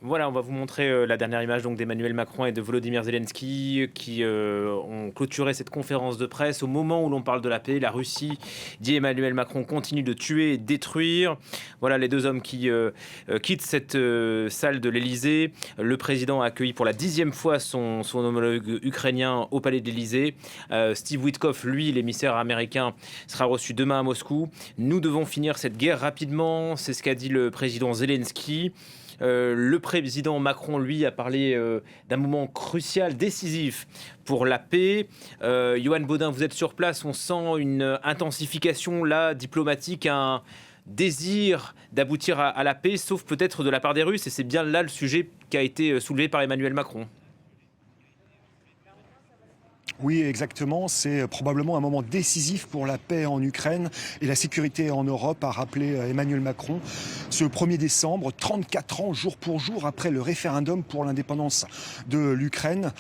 Voilà, on va vous montrer la dernière image donc d'Emmanuel Macron et de Volodymyr Zelensky qui ont clôturé cette conférence de presse. Au moment où l'on parle de la paix, la Russie, dit Emmanuel Macron, continue de tuer et détruire. Voilà les deux hommes qui quittent cette salle de l'Elysée. Le président a accueilli pour la 10e fois son homologue ukrainien au palais de l'Elysée. Steve Witkoff, lui, l'émissaire américain, sera reçu demain à Moscou. Nous devons finir cette guerre rapidement, c'est ce qu'a dit le président Zelensky. Le président Macron, lui, a parlé d'un moment crucial, décisif pour la paix. Yoann Baudin, vous êtes sur place, on sent une intensification là, diplomatique, un désir d'aboutir à la paix, sauf peut-être de la part des Russes, et c'est bien là le sujet qui a été soulevé par Emmanuel Macron. Oui, exactement. C'est probablement un moment décisif pour la paix en Ukraine et la sécurité en Europe, a rappelé Emmanuel Macron. Ce 1er décembre, 34 ans jour pour jour après le référendum pour l'indépendance de l'Ukraine.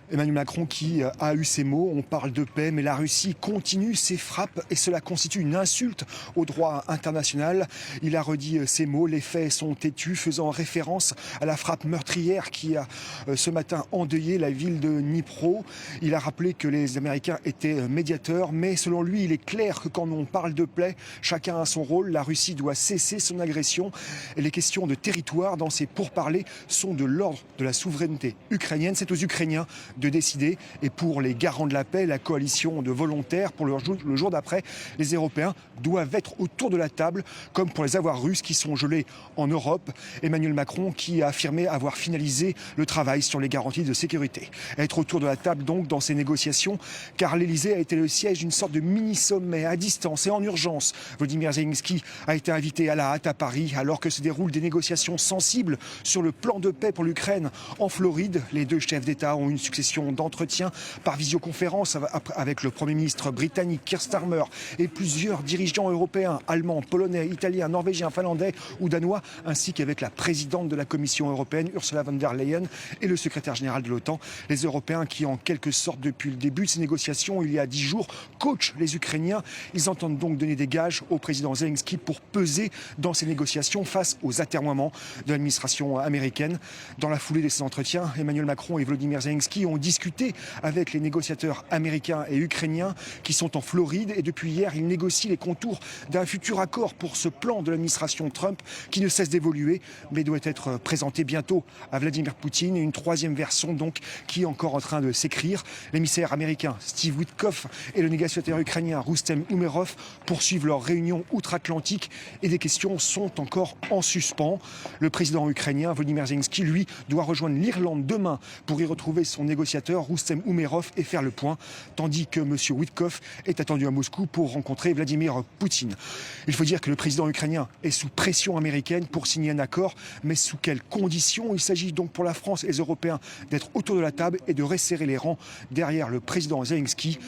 Emmanuel Macron qui a eu ces mots: on parle de paix, mais la Russie continue ses frappes et cela constitue une insulte au droit international. Il a redit ces mots: les faits sont têtus, faisant référence à la frappe meurtrière qui a ce matin endeuillé la ville de Dnipro. Il a rappelé que les Américains étaient médiateurs, mais selon lui, il est clair que quand on parle de paix, chacun a son rôle. La Russie doit cesser son agression et les questions de territoire dans ces pourparlers sont de l'ordre de la souveraineté ukrainienne. C'est aux Ukrainiens de décider. Et pour les garants de la paix, la coalition de volontaires, pour le jour d'après, les Européens doivent être autour de la table, comme pour les avoirs russes qui sont gelés en Europe. Emmanuel Macron qui a affirmé avoir finalisé le travail sur les garanties de sécurité. Être autour de la table donc dans ces négociations, car l'Elysée a été le siège d'une sorte de mini-sommet à distance et en urgence. Volodymyr Zelensky a été invité à la hâte à Paris alors que se déroulent des négociations sensibles sur le plan de paix pour l'Ukraine en Floride. Les deux chefs d'État ont une succession d'entretiens par visioconférence avec le Premier ministre britannique Keir Starmer et plusieurs dirigeants européens, allemands, polonais, italiens, norvégiens, finlandais ou danois, ainsi qu'avec la présidente de la Commission européenne, Ursula von der Leyen, et le secrétaire général de l'OTAN. Les Européens qui, en quelque sorte, depuis le début de ces négociations, il y a 10 jours, coachent les Ukrainiens. Ils entendent donc donner des gages au président Zelensky pour peser dans ces négociations face aux atermoiements de l'administration américaine. Dans la foulée de ces entretiens, Emmanuel Macron et Volodymyr Zelensky ont discuté avec les négociateurs américains et ukrainiens qui sont en Floride, et depuis hier, ils négocient les contours d'un futur accord pour ce plan de l'administration Trump qui ne cesse d'évoluer mais doit être présenté bientôt à Vladimir Poutine. Une troisième version donc qui est encore en train de s'écrire. L'émissaire américain Steve Witkoff et le négociateur ukrainien Roustem Umerov poursuivent leur réunion outre-Atlantique et des questions sont encore en suspens. Le président ukrainien Volodymyr Zelensky, lui, doit rejoindre l'Irlande demain pour y retrouver son négociateur Roustem Umerov et faire le point, tandis que M. Witkoff est attendu à Moscou pour rencontrer Vladimir Poutine. Il faut dire que le président ukrainien est sous pression américaine pour signer un accord, mais sous quelles conditions? Il s'agit donc pour la France et les Européens d'être autour de la table et de resserrer les rangs derrière le président Zelensky.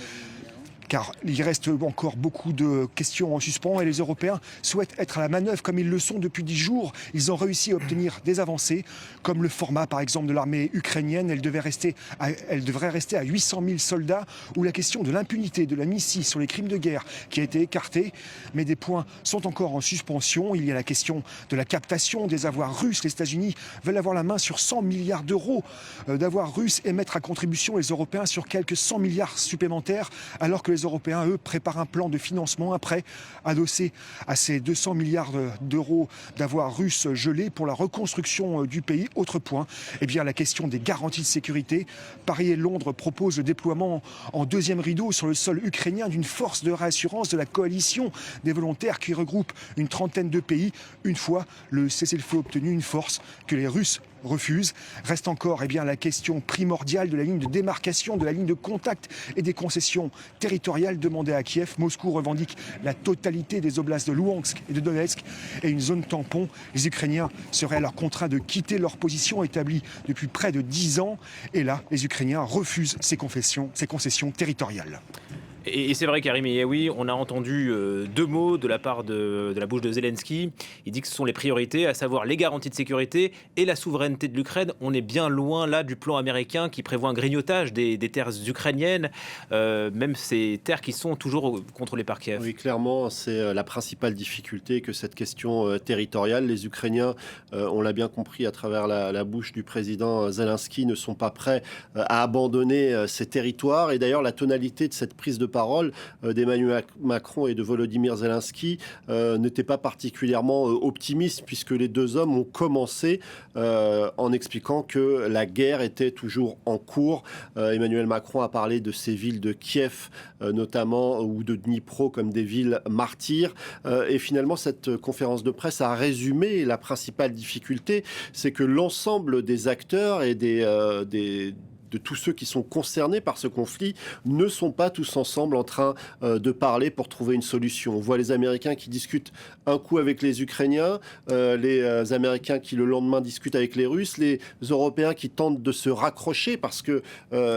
Car il reste encore beaucoup de questions en suspens et les Européens souhaitent être à la manœuvre comme ils le sont depuis 10 jours. Ils ont réussi à obtenir des avancées, comme le format par exemple de l'armée ukrainienne. Elle devrait rester à 800 000 soldats, ou la question de l'impunité de la MICI sur les crimes de guerre qui a été écartée. Mais des points sont encore en suspension. Il y a la question de la captation des avoirs russes. Les États-Unis veulent avoir la main sur 100 milliards d'euros d'avoirs russes et mettre à contribution les Européens sur quelques 100 milliards supplémentaires, alors que les Européens, eux, préparent un plan de financement, un prêt adossé à ces 200 milliards d'euros d'avoirs russes gelés pour la reconstruction du pays. Autre point, eh bien, la question des garanties de sécurité. Paris et Londres proposent le déploiement en deuxième rideau sur le sol ukrainien d'une force de réassurance de la coalition des volontaires qui regroupe une trentaine de pays. Une fois le cessez-le-feu obtenu, une force que les Russes refuse. Reste encore la question primordiale de la ligne de démarcation, de la ligne de contact et des concessions territoriales demandées à Kiev. Moscou revendique la totalité des oblasts de Louhansk et de Donetsk et une zone tampon. Les Ukrainiens seraient alors contraints de quitter leur position établie depuis près de 10 ans. Et là, les Ukrainiens refusent ces concessions territoriales. Et c'est vrai, Karim Eliaoui, on a entendu deux mots de la part de la bouche de Zelensky. Il dit que ce sont les priorités, à savoir les garanties de sécurité et la souveraineté de l'Ukraine. On est bien loin là du plan américain qui prévoit un grignotage des terres ukrainiennes, même ces terres qui sont toujours contrôlées par Kiev. Oui, clairement, c'est la principale difficulté que cette question territoriale. Les Ukrainiens, on l'a bien compris à travers la bouche du président Zelensky, ne sont pas prêts à abandonner ces territoires. Et d'ailleurs, la tonalité de cette prise de parole d'Emmanuel Macron et de Volodymyr Zelensky n'était pas particulièrement optimiste, puisque les deux hommes ont commencé en expliquant que la guerre était toujours en cours. Emmanuel Macron a parlé de ces villes de Kiev notamment, ou de Dnipro comme des villes martyrs. Et finalement, cette conférence de presse a résumé la principale difficulté, c'est que l'ensemble des acteurs et de tous ceux qui sont concernés par ce conflit ne sont pas tous ensemble en train de parler pour trouver une solution. On voit les Américains qui discutent un coup avec les Ukrainiens, les Américains qui le lendemain discutent avec les Russes, les Européens qui tentent de se raccrocher parce que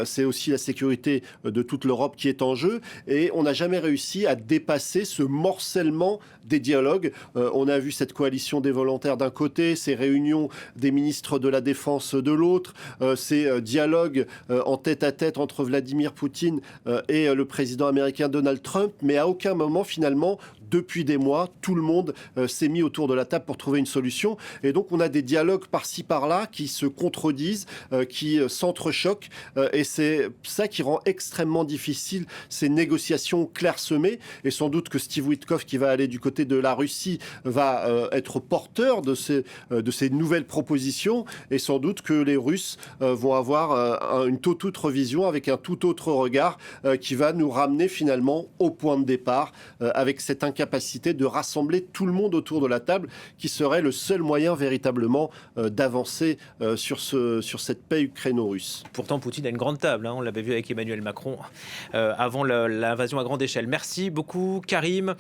c'est aussi la sécurité de toute l'Europe qui est en jeu, et on n'a jamais réussi à dépasser ce morcellement des dialogues. On a vu cette coalition des volontaires d'un côté, ces réunions des ministres de la Défense de l'autre, ces dialogues en tête-à-tête entre Vladimir Poutine et le président américain Donald Trump, mais à aucun moment finalement, depuis des mois, tout le monde s'est mis autour de la table pour trouver une solution. Et donc on a des dialogues par-ci par-là qui se contredisent, qui s'entrechoquent, et c'est ça qui rend extrêmement difficile ces négociations clairsemées. Et sans doute que Steve Witkoff, qui va aller du côté de la Russie, va être porteur de ces nouvelles propositions, et sans doute que les Russes vont avoir une toute autre vision, avec un tout autre regard, qui va nous ramener finalement au point de départ, avec cette incapacité de rassembler tout le monde autour de la table, qui serait le seul moyen véritablement d'avancer sur cette paix ukraino-russe. Pourtant, Poutine a une grande table, hein, on l'avait vu avec Emmanuel Macron avant l'invasion à grande échelle. Merci beaucoup, Karim.